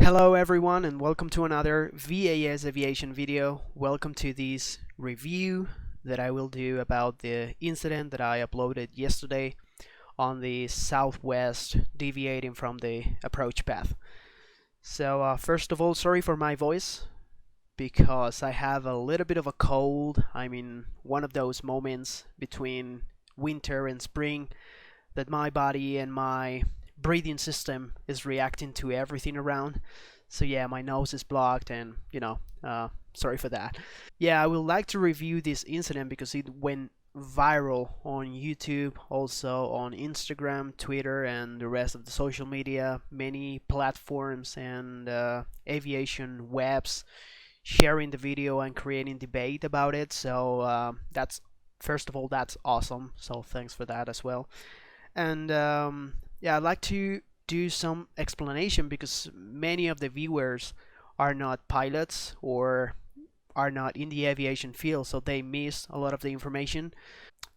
Hello everyone and welcome to another VASaviation video. Welcome to this review that I will do about the incident that I uploaded yesterday on the southwest deviating from the approach path. So first of all, sorry for my voice because I have a little bit of a cold. I'm in one of those moments between winter and spring that my body and my breathing system is reacting to everything around. So yeah, my nose is blocked and sorry for that. Yeah, I would like to review this incident because it went viral on YouTube, also on Instagram, Twitter, and the rest of the social media, many platforms and aviation webs sharing the video and creating debate about it. So that's, first of all, that's awesome. So thanks for that as well. And yeah, I'd like to do some explanation because many of the viewers are not pilots or are not in the aviation field, so they miss a lot of the information.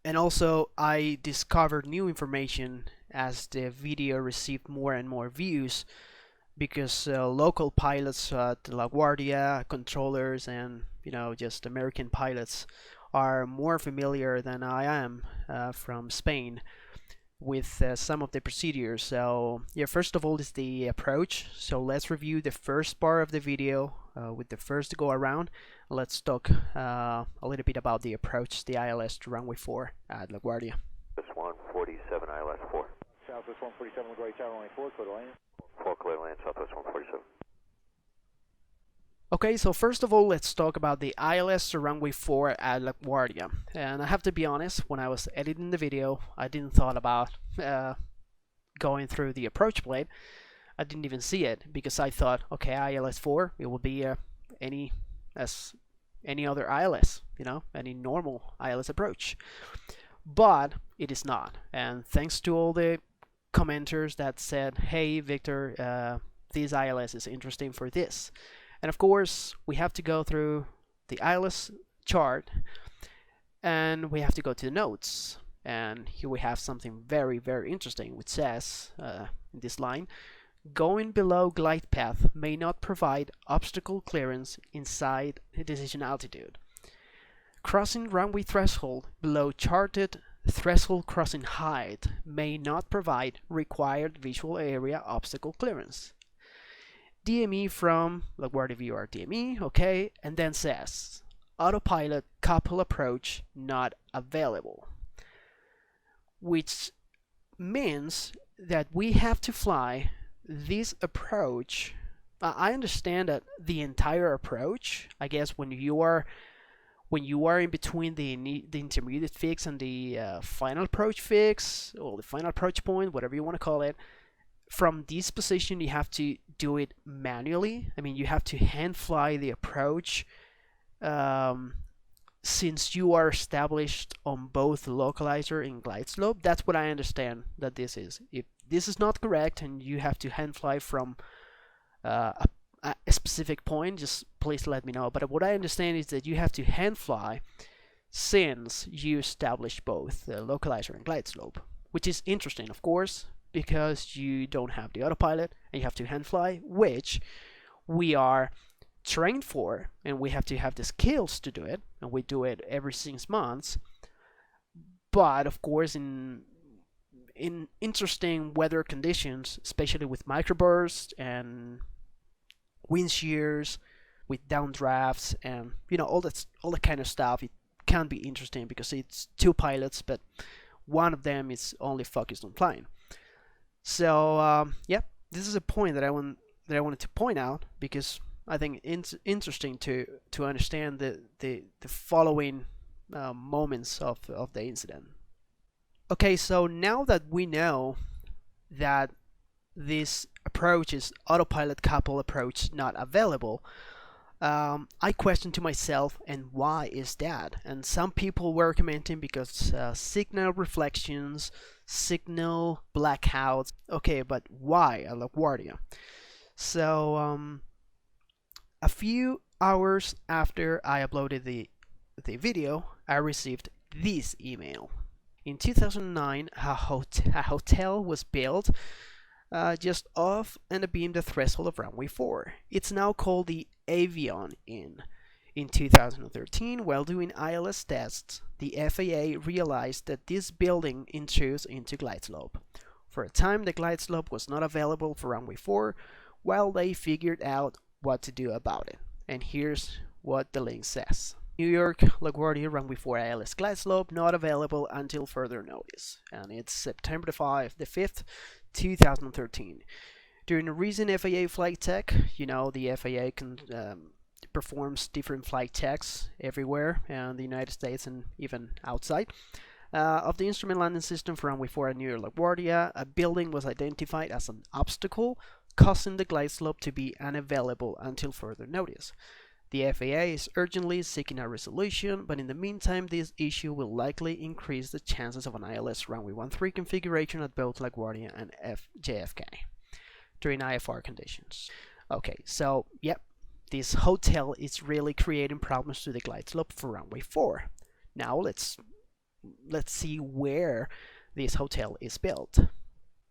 And also I discovered new information as the video received more and more views because local pilots at LaGuardia, controllers, and just American pilots are more familiar than I am from Spain with some of the procedures. So yeah, first of all is the approach. So let's review the first part of the video with the first go around. Let's talk a little bit about the approach, the ILS to runway 4 at LaGuardia. Southwest 147 ILS 4. Southwest 147 LaGuardia Tower runway 4, clear to land. 4 clear to land, Southwest 147. Okay, so first of all, let's talk about the ILS to runway 4 at LaGuardia. And I have to be honest, when I was editing the video, I didn't thought about going through the approach plate. I didn't even see it because I thought, okay, ILS 4, it will be any other ILS, any normal ILS approach. But it is not. And thanks to all the commenters that said, hey, Victor, this ILS is interesting for this. And of course, we have to go through the ILS chart and we have to go to the notes. And here we have something very, very interesting, which says in this line, going below glide path may not provide obstacle clearance inside the decision altitude. Crossing runway threshold below charted threshold crossing height may not provide required visual area obstacle clearance. DME from LaGuardia VR DME, okay, and then says autopilot couple approach not available, which means that we have to fly this approach. I understand that the entire approach, I guess when you are in between the intermediate fix and the final approach fix, or the final approach point, whatever you want to call it, from this position you have to do it manually. I mean, you have to hand fly the approach since you are established on both localizer and glide slope. That's what I understand that this is. If this is not correct and you have to hand fly from a specific point, just please let me know. But what I understand is that you have to hand fly since you establish both the localizer and glide slope, which is interesting, of course, because you don't have the autopilot and you have to hand fly, which we are trained for, and we have to have the skills to do it, and we do it every 6 months. But of course, in interesting weather conditions, especially with microbursts and wind shears, with downdrafts and all that kind of stuff, it can be interesting because it's 2 pilots, but one of them is only focused on flying. So yeah, this is a point that I wanted to point out because I think it's interesting to understand the following moments of the incident. Okay, so now that we know that this approach is autopilot couple approach not available, I questioned to myself, and why is that? And some people were commenting because signal reflections, signal blackouts. Okay, but why at LaGuardia? So a few hours after I uploaded the video, I received this email. In 2009, a hotel was built just off and abeam the threshold of runway 4. It's now called the Avion Inn. In 2013, while doing ILS tests, the FAA realized that this building intrudes into glide slope. For a time, the glide slope was not available for runway 4, while they figured out what to do about it. And here's what the link says. New York, LaGuardia, runway 4 ILS glide slope not available until further notice. And it's September the 5th, 2013. During a recent FAA flight tech, you know, the FAA performs different flight checks everywhere in the United States and even outside. Of the instrument landing system for runway 4 at New York LaGuardia, a building was identified as an obstacle, causing the glide slope to be unavailable until further notice. The FAA is urgently seeking a resolution, but in the meantime, this issue will likely increase the chances of an ILS runway 13 configuration at both LaGuardia and JFK during IFR conditions. Okay, so yep, this hotel is really creating problems to the glide slope for runway 4. Now let's see where this hotel is built.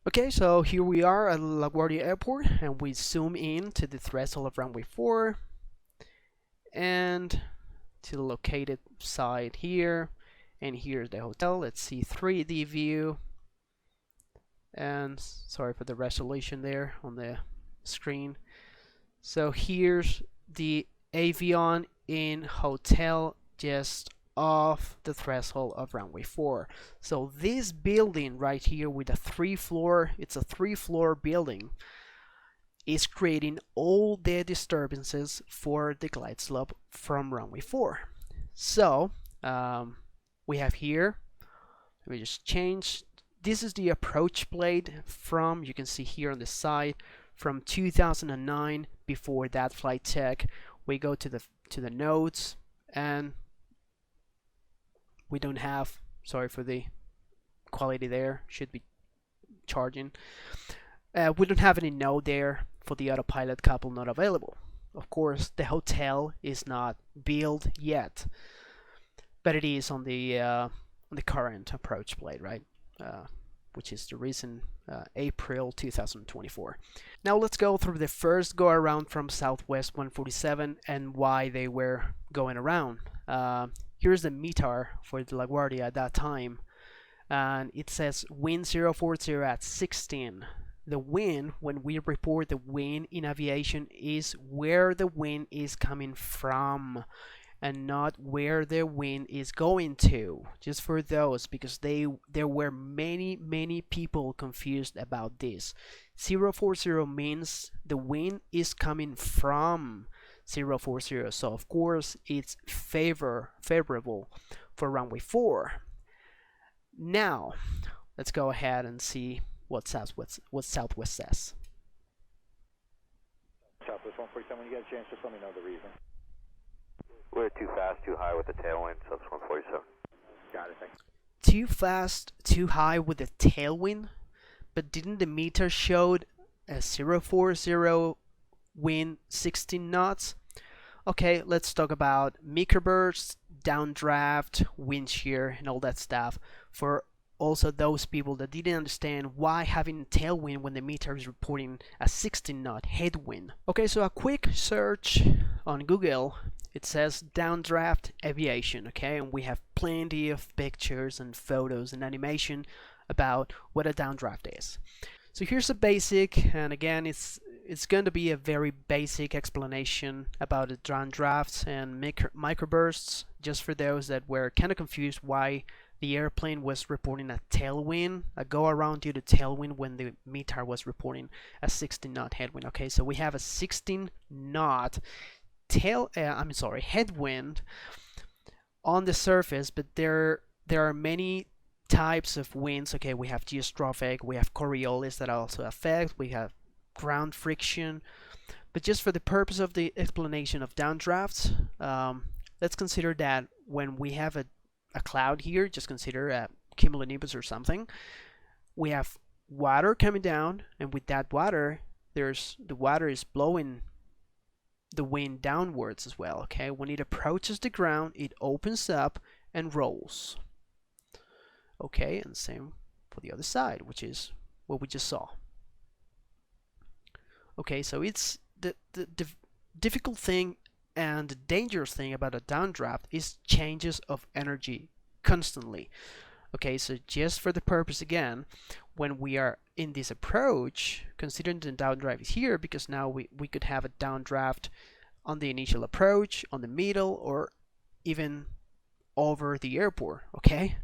Okay, so here we are at LaGuardia Airport, and we zoom in to the threshold of runway 4 and to the located side here, and here's the hotel. Let's see 3D view, and sorry for the resolution there on the screen. So here's the Avion Inn hotel just off the threshold of runway 4. So this building right here with a 3-floor, it's a 3-floor building, is creating all the disturbances for the glide slope from runway 4. So we have here, let me just change, this is the approach blade from, you can see here on the side, from 2009. Before that flight check, we go to the nodes, and we don't have, sorry for the quality there, should be charging. We don't have any node there for the autopilot couple not available. Of course, the hotel is not built yet, but it is on the current approach blade, right? Which is the recent April 2024. Now let's go through the first go around from Southwest 147 and why they were going around. Here's the METAR for the LaGuardia at that time, and it says wind 040 at 16. The wind, when we report the wind in aviation, is where the wind is coming from and not where the wind is going to. Just for those, because there were many people confused about this. 040 means the wind is coming from 040, so of course it's favorable for runway 4. Now let's go ahead and see what Southwest says. Southwest 147, when you get a chance, just let me know the reason. We're too fast, too high with the tailwind, Southwest 147. Got it, thanks. Too fast, too high with the tailwind, but didn't the meter showed a 040 wind 16 knots? Okay, let's talk about microbursts, downdraft, wind shear, and all that stuff for also those people that didn't understand why having tailwind when the meter is reporting a 16 knot headwind. Okay, so a quick search on Google, it says downdraft aviation, okay, and we have plenty of pictures and photos and animation about what a downdraft is. So here's a basic, and again it's going to be a very basic explanation about the downdrafts and microbursts, just for those that were kind of confused why the airplane was reporting a tailwind, a go around due to tailwind when the METAR was reporting a 16 knot headwind. Okay, so we have a 16 knot headwind on the surface, but there are many types of winds. Okay, we have geostrophic, we have Coriolis that also affect, we have ground friction, but just for the purpose of the explanation of downdrafts, let's consider that when we have a cloud here, just consider a cumulonimbus or something, we have water coming down, and with that water, the water is blowing the wind downwards as well. Okay, when it approaches the ground, it opens up and rolls. Okay, and same for the other side, which is what we just saw. Okay, so it's the difficult thing and the dangerous thing about a downdraft is changes of energy constantly. Okay, so just for the purpose again, when we are in this approach, considering the downdraft is here, because now we could have a downdraft on the initial approach, on the middle, or even over the airport, okay?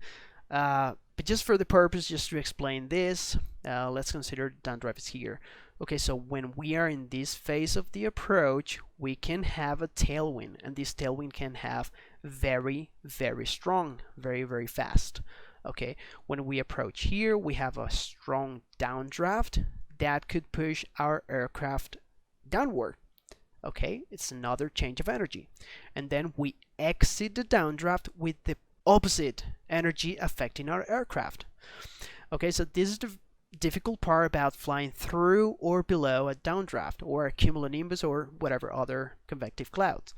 But just for the purpose, just to explain this, let's consider the downdraft is here. Okay, so when we are in this phase of the approach, we can have a tailwind, and this tailwind can have very, very strong, very, very fast. Okay, when we approach here, we have a strong downdraft that could push our aircraft downward. Okay, it's another change of energy. And then we exit the downdraft with the opposite energy affecting our aircraft. Okay, so this is the difficult part about flying through or below a downdraft or a cumulonimbus or whatever other convective clouds.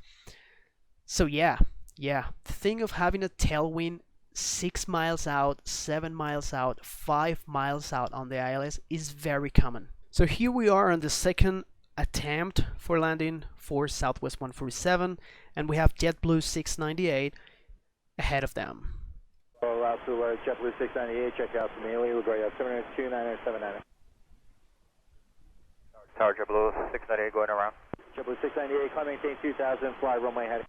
So yeah, the thing of having a tailwind 6 miles out, 7 miles out, 5 miles out on the ILS is very common. So here we are on the second attempt for landing for Southwest 147, and we have JetBlue 698 ahead of them. Oh, route to JetBlue 698, check out from Ely, LaGuardia 792-9979. Tower JetBlue 698 going around. JetBlue 698, climb maintain 2000, fly runway heading.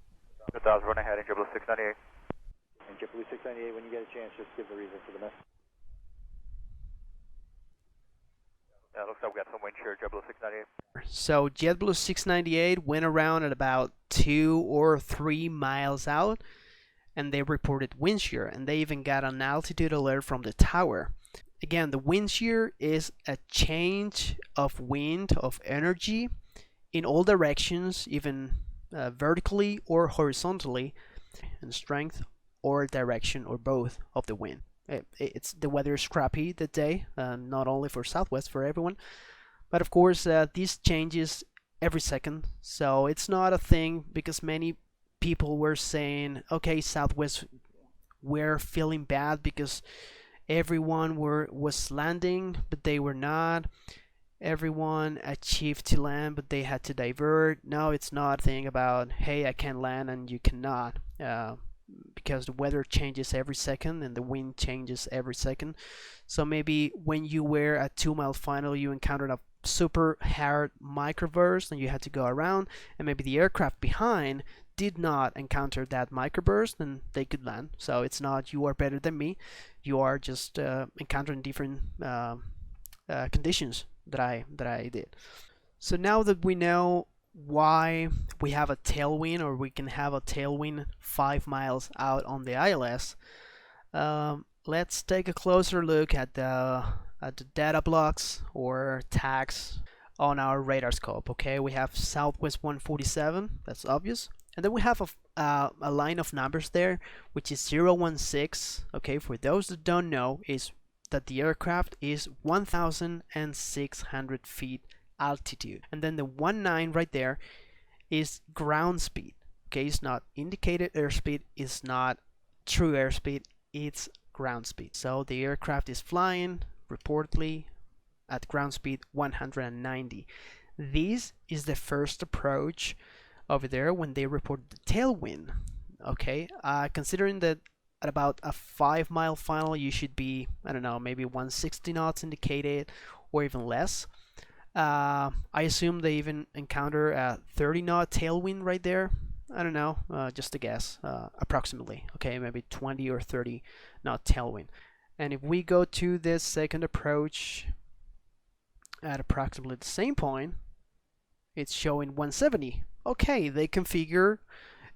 2000 running heading, JetBlue 698. And JetBlue 698, when you get a chance, just give the reason for the mess. Yeah, looks like we got some wind shear, JetBlue 698. So JetBlue 698 went around at about 2 or 3 miles out, and they reported wind shear, and they even got an altitude alert from the tower. Again, the wind shear is a change of wind, of energy in all directions, even vertically or horizontally, in strength or direction or both of the wind. It's the weather is crappy that day, not only for Southwest, for everyone, but of course this changes every second, so it's not a thing, because many people were saying, okay, Southwest, we're feeling bad because everyone was landing but they were not, everyone achieved to land but they had to divert. No, it's not a thing about, hey, I can land and you cannot, because the weather changes every second and the wind changes every second. So maybe when you were at 2 mile final, you encountered a super hard microburst and you had to go around, and maybe the aircraft behind did not encounter that microburst and they could land. So it's not you are better than me, you are just encountering different conditions that I did. So now that we know why we have a tailwind, or we can have a tailwind 5 miles out on the ILS, let's take a closer look at the data blocks or tags on our radar scope. Okay, we have Southwest 147, that's obvious, and then we have a line of numbers there, which is 016. Okay, for those that don't know, is that the aircraft is 1,600 feet altitude, and then the 19 right there is ground speed. Okay, it's not indicated airspeed, it's not true airspeed, it's ground speed. So the aircraft is flying reportedly at ground speed 190. This is the first approach over there when they report the tailwind. Okay, considering that at about a 5 mile final you should be, I don't know, maybe 160 knots indicated or even less. I assume they even encounter a 30 knot tailwind right there. I don't know, just a guess, approximately. Okay, maybe 20 or 30 knot tailwind. And if we go to this second approach at approximately the same point, it's showing 170. Okay, they configure,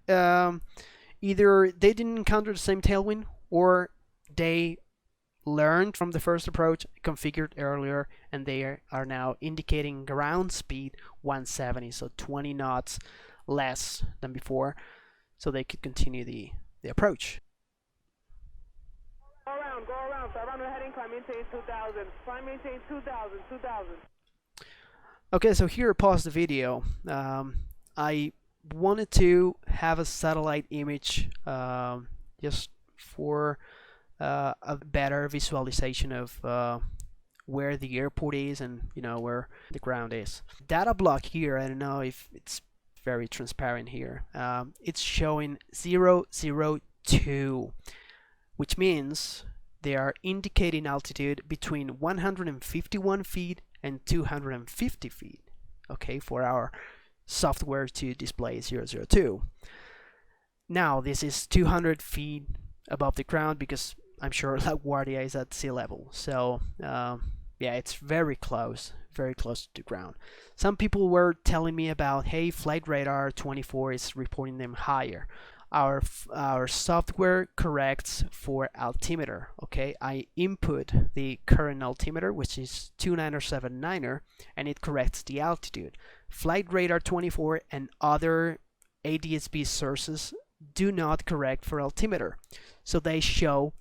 either they didn't encounter the same tailwind, or they learned from the first approach, configured earlier, and they are now indicating ground speed 170, so 20 knots less than before, so they could continue the approach. Go around, so around the heading, climb maintain 2000, climb maintain 2000. Okay, so here, pause the video. I wanted to have a satellite image just for a better visualization of where the airport is and where the ground is. Data block here, I don't know if it's very transparent here. It's showing 002, which means they are indicating altitude between 151 feet and 250 feet, okay, for our software to display 002. Now this is 200 feet above the ground because I'm sure LaGuardia is at sea level. So yeah, it's very close to the ground. Some people were telling me about, hey, Flight Radar 24 is reporting them higher. Our software corrects for altimeter. Okay, I input the current altimeter, which is 2979er, and it corrects the altitude. Flight Radar 24 and other ADS-B sources do not correct for altimeter, so they show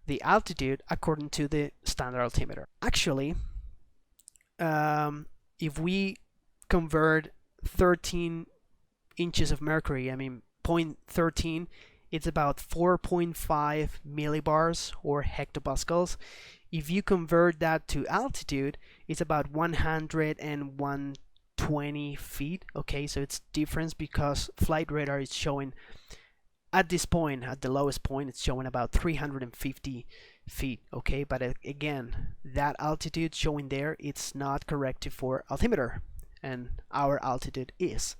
the altitude according to the standard altimeter. Actually, if we convert 13 inches of mercury, I mean 0.13, it's about 4.5 millibars or hectopascals. If you convert that to altitude, it's about 100 and 120 feet. Okay, so it's difference because Flight Radar is showing at this point, at the lowest point, it's showing about 350 feet. Okay, but again, that altitude showing there, it's not corrected for altimeter, and our altitude is.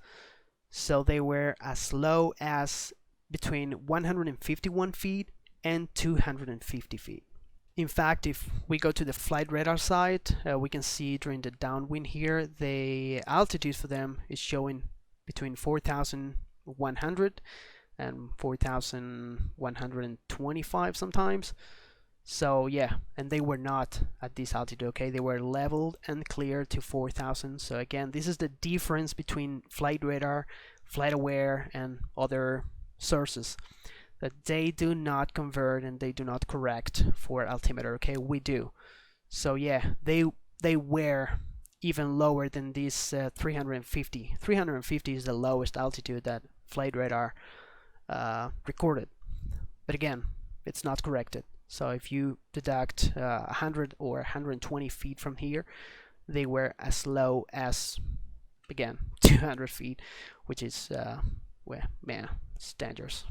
So they were as low as between 151 feet and 250 feet. In fact, if we go to the Flight Radar side, we can see during the downwind here, the altitude for them is showing between 4,100 and 4,125 sometimes. So yeah, and they were not at this altitude, okay? They were leveled and cleared to 4,000. So again, this is the difference between Flight Radar, Flight Aware, and other sources, that they do not convert and they do not correct for altimeter, okay? We do. So yeah, they were even lower than this 350. 350 is the lowest altitude that Flight Radar recorded, but again, it's not corrected. So if you deduct 100 or 120 feet from here, they were as low as, again, 200 feet, which is well, man, it's dangerous.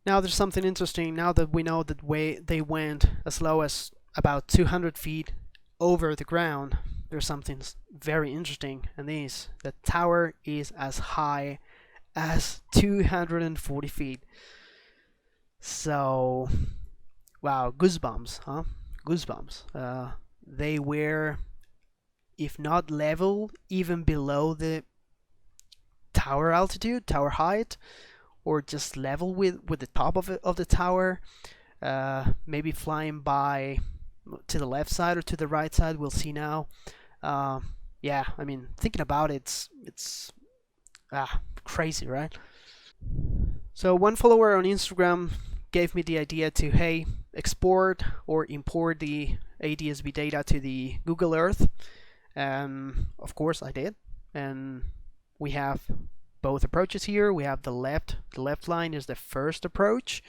Now there's something interesting. Now that we know that they went as low as about 200 feet over the ground, there's something very interesting, and this: the tower is as high as 240 feet. So wow, goosebumps, huh? Goosebumps. They were, if not level, even below the tower altitude, tower height, or just level with the top of the tower. Maybe flying by to the left side or to the right side. We'll see now. Yeah, I mean, thinking about it, it's crazy, right? So one follower on Instagram gave me the idea to, hey, export or import the ADS-B data to the Google Earth, and of course I did. And we have both approaches here. We have the left line is the first approach.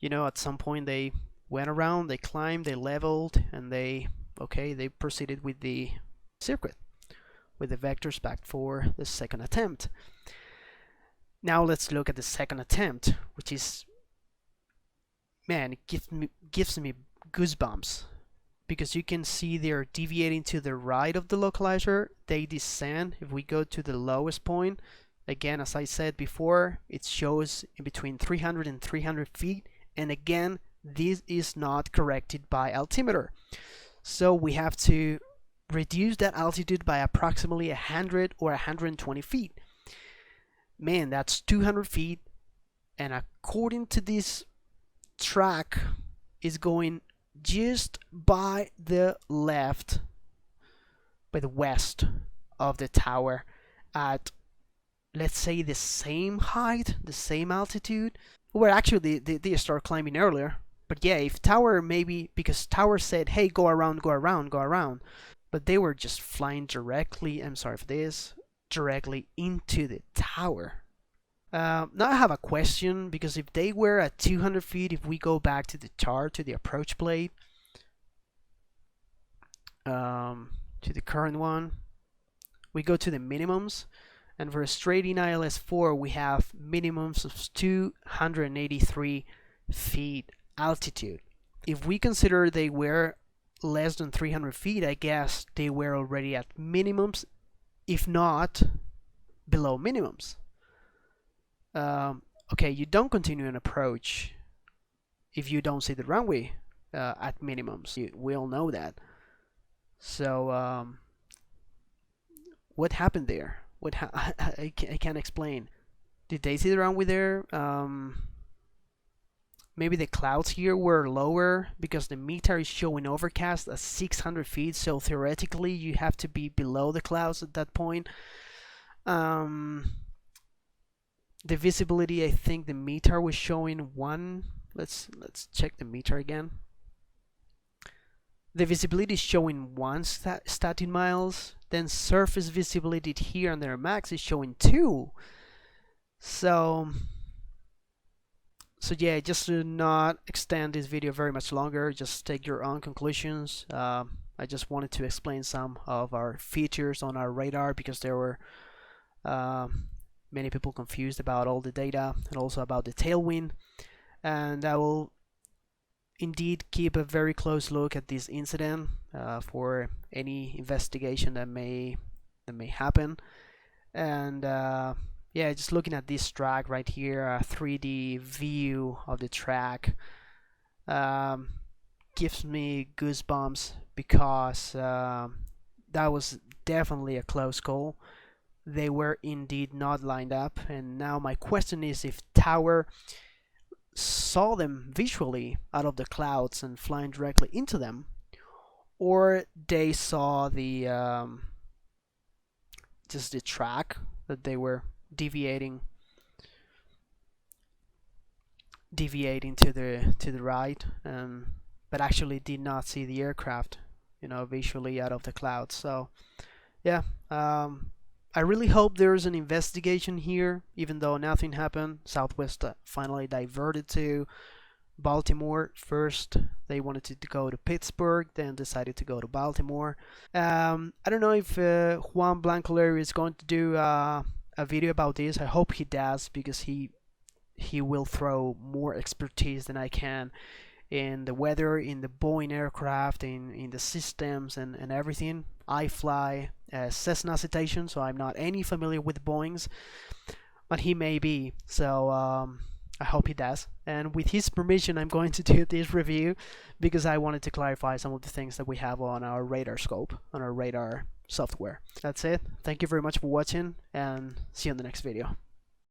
At some point they went around, they climbed, they leveled, and they proceeded with the circuit with the vectors back for the second attempt. Now let's look at the second attempt, which is, man, it gives me goosebumps, because you can see they're deviating to the right of the localizer. They descend. If we go to the lowest point, again, as I said before, it shows in between 300 and 300 feet, and again, this is not corrected by altimeter. So we have to reduce that altitude by approximately 100 or 120 feet. Man, that's 200 feet, and according to this track, is going just by the west of the tower at, let's say, the same height, the same altitude. Well, actually they start climbing earlier, but yeah, if tower, maybe because tower said, hey, go around, but they were just flying directly, I'm sorry for this, directly into the tower. Now I have a question, because if they were at 200 feet, if we go back to the chart, to the approach plate, to the current one. We go to the minimums, and for a straight in ILS 4 we have minimums of 283 feet altitude. If we consider they were less than 300 feet, I guess they were already at minimums, if not below minimums. Okay, you don't continue an approach if you don't see the runway at minimums. We all know that. So what happened there? I can't explain. Did they see the runway there? Maybe the clouds here were lower because the meter is showing overcast at 600 feet, so theoretically you have to be below the clouds at that point. The visibility, I think the meter was showing 1. Let's check the meter again. The visibility is showing 1 static miles. Then surface visibility here on their max is showing 2. So yeah, just to not extend this video very much longer, just take your own conclusions. I just wanted to explain some of our features on our radar because there were many people confused about all the data and also about the tailwind. And I will indeed keep a very close look at this incident for any investigation that may happen. And yeah, just looking at this track right here, a 3D view of the track gives me goosebumps because that was definitely a close call. They were indeed not lined up, and now my question is if Tower saw them visually out of the clouds and flying directly into them, or they saw the just the track that they were deviating to the right, but actually did not see the aircraft, visually out of the clouds. So yeah, I really hope there's an investigation here, even though nothing happened. Southwest finally diverted to Baltimore. First they wanted to go to Pittsburgh, then decided to go to Baltimore. I don't know if Juan Blancoleri is going to do a video about this. I hope he does, because he will throw more expertise than I can in the weather, in the Boeing aircraft, in the systems and everything. I fly Cessna Citation, so I'm not any familiar with Boeings, but he may be. So I hope he does. And with his permission, I'm going to do this review because I wanted to clarify some of the things that we have on our radar scope, on our radar software. That's it. Thank you very much for watching, and see you in the next video.